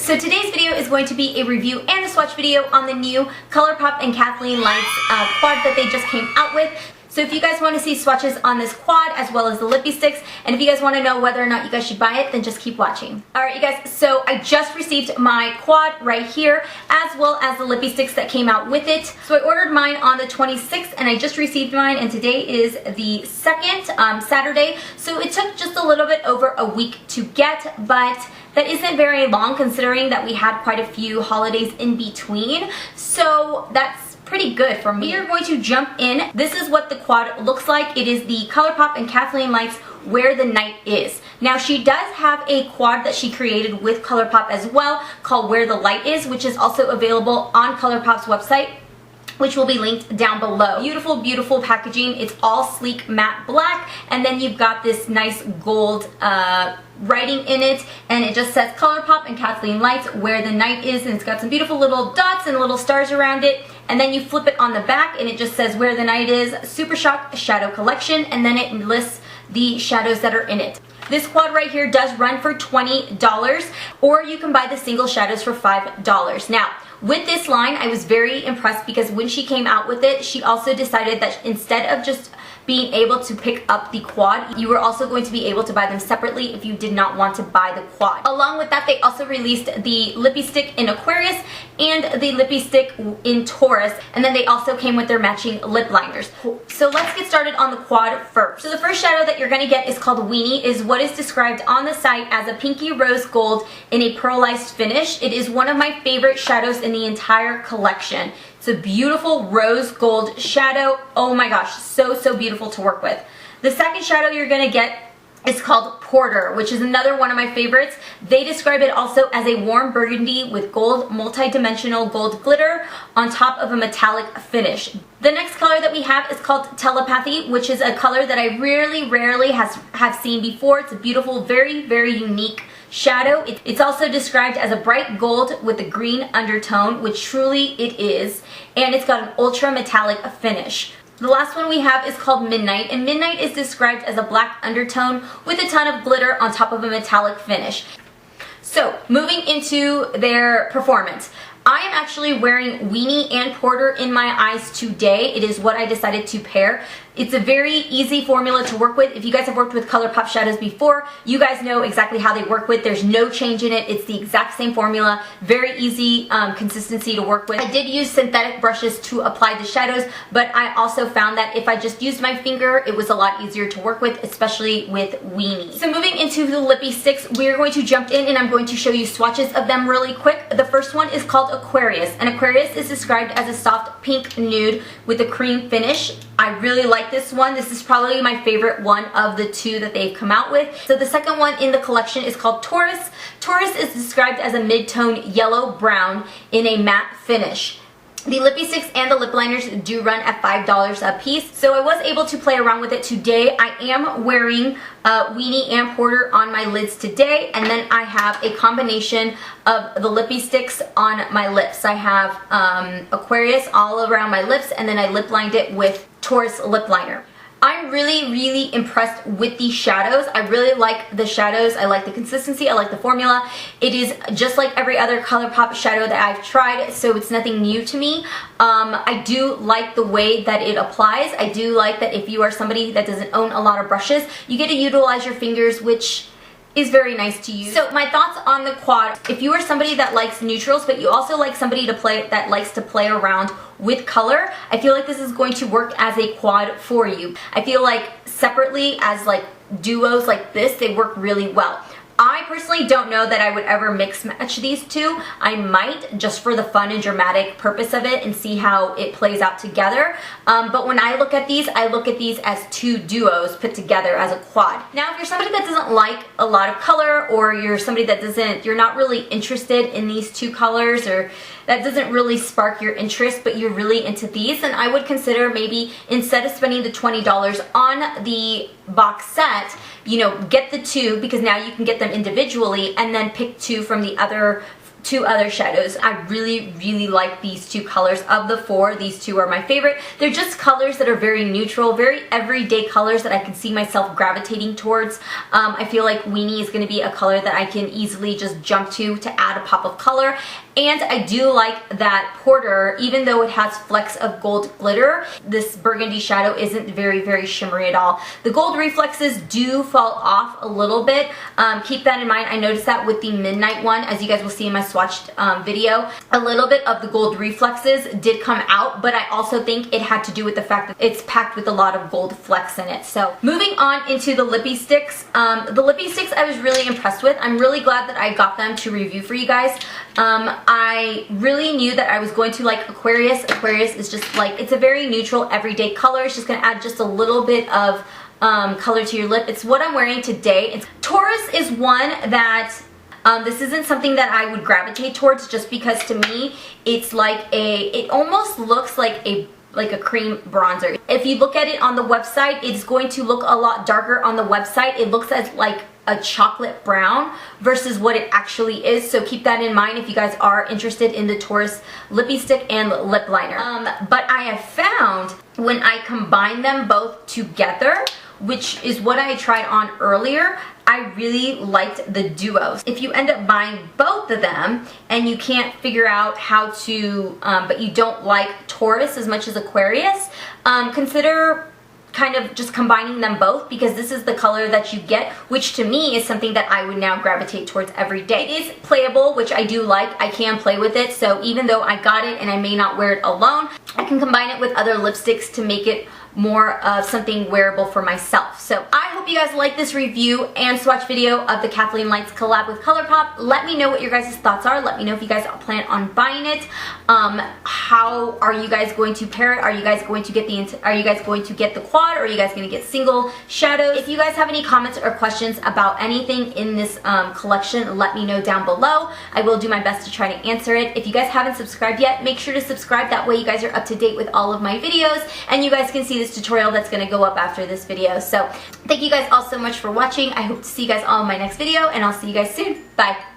So today's video is going to be a review and a swatch video on the new ColourPop and KathleenLights quad that they just came out with. So if you guys want to see swatches on this quad as well as the lippy sticks, and if you guys want to know whether or not you guys should buy it, then just keep watching. Alright you guys, so I just received my quad right here as well as the lippy sticks that came out with it. So I ordered mine on the 26th and I just received mine, and today is the 2nd, Saturday. So it took just a little bit over a week to get, but that isn't very long considering that we had quite a few holidays in between. So that's pretty good for me. We are going to jump in. This is what the quad looks like. It is the ColourPop and KathleenLights Where the Night Is. Now she does have a quad that she created with ColourPop as well called Where the Light Is, which is also available on ColourPop's website, which will be linked down below. Beautiful, beautiful packaging. It's all sleek matte black, and then you've got this nice gold writing in it, and it just says ColourPop and KathleenLights Where the Night Is, and it's got some beautiful little dots and little stars around it. And then you flip it on the back and it just says Where the Night Is Super Shock Shadow Collection, and then it lists the shadows that are in it. This quad right here does run for $20, or you can buy the single shadows for $5. Now, with this line, I was very impressed because when she came out with it, she also decided that instead of just being able to pick up the quad, you were also going to be able to buy them separately if you did not want to buy the quad. Along with that, they also released the lippy stick in Aquarius and the lippy stick in Taurus, and then they also came with their matching lip liners. So let's get started on the quad first. So the first shadow that you're going to get is called Weenie. Is what is described on the site as a pinky rose gold in a pearlized finish. It is one of my favorite shadows in the entire collection. It's a beautiful rose gold shadow. Oh my gosh, so beautiful to work with. The second shadow you're going to get is called Porter, which is another one of my favorites. They describe it also as a warm burgundy with gold, multi-dimensional gold glitter on top of a metallic finish. The next color that we have is called Telepathy, which is a color that I rarely have seen before. It's a beautiful, very unique shadow. It's also described as a bright gold with a green undertone, which truly it is, and it's got an ultra metallic finish. The last one we have is called Midnight, and Midnight is described as a black undertone with a ton of glitter on top of a metallic finish. So, moving into their performance. I am actually wearing Weenie and Porter in my eyes today. It is what I decided to pair. It's a very easy formula to work with. If you guys have worked with ColourPop shadows before, you guys know exactly how they work with. There's no change in it. It's the exact same formula. Very easy consistency to work with. I did use synthetic brushes to apply the shadows, but I also found that if I just used my finger, it was a lot easier to work with, especially with Weenie. So moving into the lippy sticks, we're going to jump in and I'm going to show you swatches of them really quick. The first one is called Aquarius, and Aquarius is described as a soft pink nude with a cream finish. I really like this one. This is probably my favorite one of the two that they've come out with. So the second one in the collection is called Taurus. Taurus is described as a mid-tone yellow-brown in a matte finish. The lippy sticks and the lip liners do run at $5 a piece, so I was able to play around with it today. I am wearing Weenie and Porter on my lids today, and then I have a combination of the lippy sticks on my lips. I have Aquarius all around my lips, and then I lip lined it with Taurus lip liner. I'm really impressed with these shadows. I really like the shadows. I like the consistency. I like the formula. It is just like every other ColourPop shadow that I've tried, so it's nothing new to me. I do like the way that it applies. I do like that if you are somebody that doesn't own a lot of brushes, you get to utilize your fingers, which is very nice to use. So my thoughts on the quad: if you are somebody that likes neutrals but you also like somebody that likes to play around with color, I feel like this is going to work as a quad for you. I feel like separately as like duos like this, they work really well. I personally don't know that I would ever mix match these two. I might, just for the fun and dramatic purpose of it, and see how it plays out together. But when I look at these as two duos put together as a quad. Now, if you're somebody that doesn't like a lot of color, or you're somebody that you're not really interested in these two colors, or that doesn't really spark your interest, but you're really into these, then I would consider maybe instead of spending the $20 on the box set, you know, get the two, because now you can get them individually, and then pick two from the other two other shadows. I really like these two colors. Of the four, these two are my favorite. They're just colors that are very neutral, very everyday colors that I can see myself gravitating towards. I feel like Weenie is going to be a color that I can easily just jump to add a pop of color. And I do like that Porter, even though it has flecks of gold glitter, this burgundy shadow isn't very shimmery at all. The gold reflexes do fall off a little bit. Keep that in mind. I noticed that with the midnight one, as you guys will see in my swatched video. A little bit of the gold reflexes did come out, but I also think it had to do with the fact that it's packed with a lot of gold flecks in it. So moving on into the lippy sticks. The lippy sticks I was really impressed with. I'm really glad that I got them to review for you guys. I really knew that I was going to like Aquarius. Aquarius is just like, it's a very neutral everyday color. It's just going to add just a little bit of color to your lip. It's what I'm wearing today. Taurus is one that this isn't something that I would gravitate towards, just because to me it's like it almost looks like a cream bronzer. If you look at it on the website, it's going to look a lot darker on the website. It looks as like a chocolate brown versus what it actually is. So keep that in mind if you guys are interested in the Taurus lippy stick and lip liner. But I have found when I combine them both together, which is what I tried on earlier, I really liked the duos. If you end up buying both of them and you can't figure out how to, but you don't like Taurus as much as Aquarius, consider kind of just combining them both, because this is the color that you get, which to me is something that I would now gravitate towards every day. It is playable, which I do like. I can play with it, so even though I got it and I may not wear it alone, I can combine it with other lipsticks to make it more of something wearable for myself. So I hope you guys like this review and swatch video of the Kathleen Lights collab with ColourPop. Let me know what your guys' thoughts are. Let me know if you guys plan on buying it. How are you guys going to pair it? Are you guys going to get the quad, or are you guys going to get single shadows? If you guys have any comments or questions about anything in this collection, let me know down below. I will do my best to try to answer it. If you guys haven't subscribed yet, make sure to subscribe. That way you guys are up to date with all of my videos, and you guys can see this tutorial that's going to go up after this video. So thank you guys all so much for watching. I hope to see you guys all in my next video, and I'll see you guys soon. Bye.